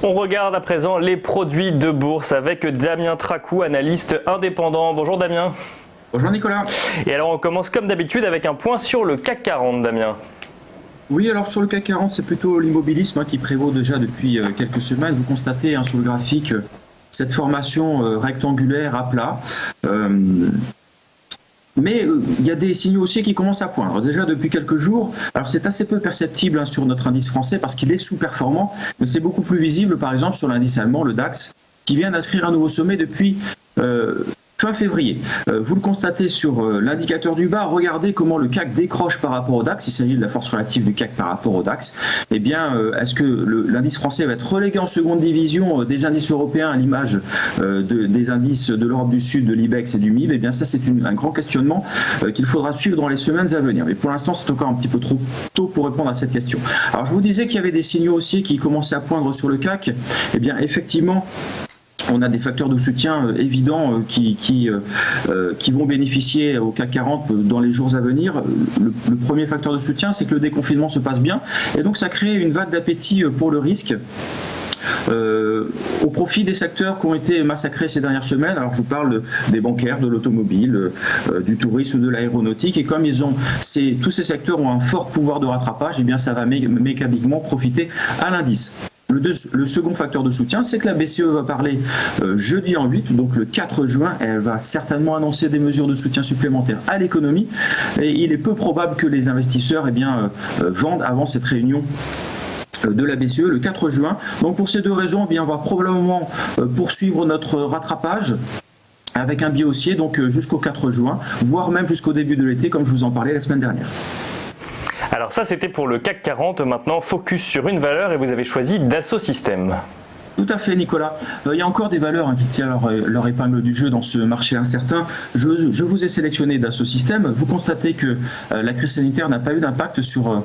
On regarde à présent les produits de bourse avec Damien Tracou, analyste indépendant. Bonjour Damien. Bonjour Nicolas. Et alors on commence comme d'habitude avec un point sur le CAC 40, Damien. Oui, alors sur le CAC 40, c'est plutôt l'immobilisme qui prévaut déjà depuis quelques semaines. Vous constatez sur le graphique cette formation rectangulaire à plat. Mais il y a des signaux haussiers qui commencent à poindre. Déjà depuis quelques jours, alors c'est assez peu perceptible sur notre indice français parce qu'il est sous-performant, mais c'est beaucoup plus visible par exemple sur l'indice allemand, le DAX, qui vient d'inscrire un nouveau sommet depuis fin février. Vous le constatez sur l'indicateur du bas, regardez comment le CAC décroche par rapport au DAX, il s'agit de la force relative du CAC par rapport au DAX. Eh bien, est-ce que l'indice français va être relégué en seconde division des indices européens à l'image des indices de l'Europe du Sud, de l'IBEX et du MIB? Eh bien, ça c'est un grand questionnement qu'il faudra suivre dans les semaines à venir. Mais pour l'instant, c'est encore un petit peu trop tôt pour répondre à cette question. Alors, je vous disais qu'il y avait des signaux haussiers qui commençaient à poindre sur le CAC. Eh bien, effectivement, on a des facteurs de soutien évidents qui vont bénéficier au CAC 40 dans les jours à venir. Le premier facteur de soutien, c'est que le déconfinement se passe bien et donc ça crée une vague d'appétit pour le risque. Au profit des secteurs qui ont été massacrés ces dernières semaines. Alors je vous parle des bancaires, de l'automobile, du tourisme, de l'aéronautique, et comme tous ces secteurs ont un fort pouvoir de rattrapage, eh bien ça va mécaniquement profiter à l'indice. Le second facteur de soutien, c'est que la BCE va parler jeudi en 8, donc le 4 juin, elle va certainement annoncer des mesures de soutien supplémentaires à l'économie, et il est peu probable que les investisseurs vendent avant cette réunion de la BCE le 4 juin. Donc pour ces deux raisons, on va probablement poursuivre notre rattrapage avec un biais haussier donc jusqu'au 4 juin, voire même jusqu'au début de l'été, comme je vous en parlais la semaine dernière. Alors ça, c'était pour le CAC 40. Maintenant, focus sur une valeur et vous avez choisi Dassault Systèmes. Tout à fait, Nicolas. Il y a encore des valeurs qui tirent leur épingle du jeu dans ce marché incertain. Je vous ai sélectionné Dassault Systèmes. Vous constatez que la crise sanitaire n'a pas eu d'impact sur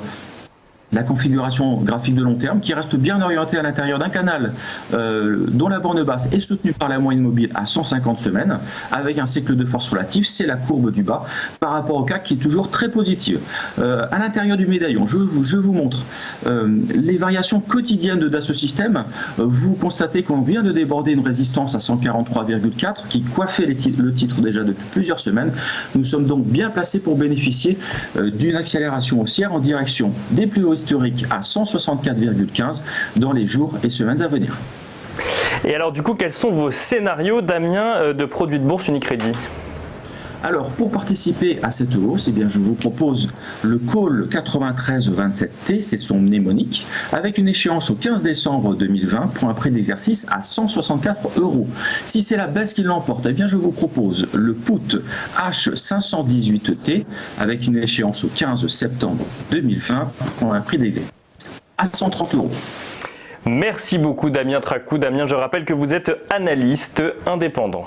la configuration graphique de long terme, qui reste bien orientée à l'intérieur d'un canal dont la borne basse est soutenue par la moyenne mobile à 150 semaines, avec un cycle de force relative, c'est la courbe du bas, par rapport au CAC qui est toujours très positive. À l'intérieur du médaillon, je vous montre les variations quotidiennes de Dassault Systèmes. Vous constatez qu'on vient de déborder une résistance à 143,4 qui coiffait le titre déjà depuis plusieurs semaines. Nous sommes donc bien placés pour bénéficier d'une accélération haussière en direction des plus hauts historique à 164,15 dans les jours et semaines à venir. Et alors du coup, quels sont vos scénarios, Damien, de produits de bourse Unicredit ? Alors, pour participer à cette hausse, eh bien, je vous propose le call 9327T, c'est son mnémonique, avec une échéance au 15 décembre 2020 pour un prix d'exercice à 164 €. Si c'est la baisse qui l'emporte, eh bien, je vous propose le put H518T avec une échéance au 15 septembre 2020 pour un prix d'exercice à 130 €. Merci beaucoup Damien Tracou. Damien, je rappelle que vous êtes analyste indépendant.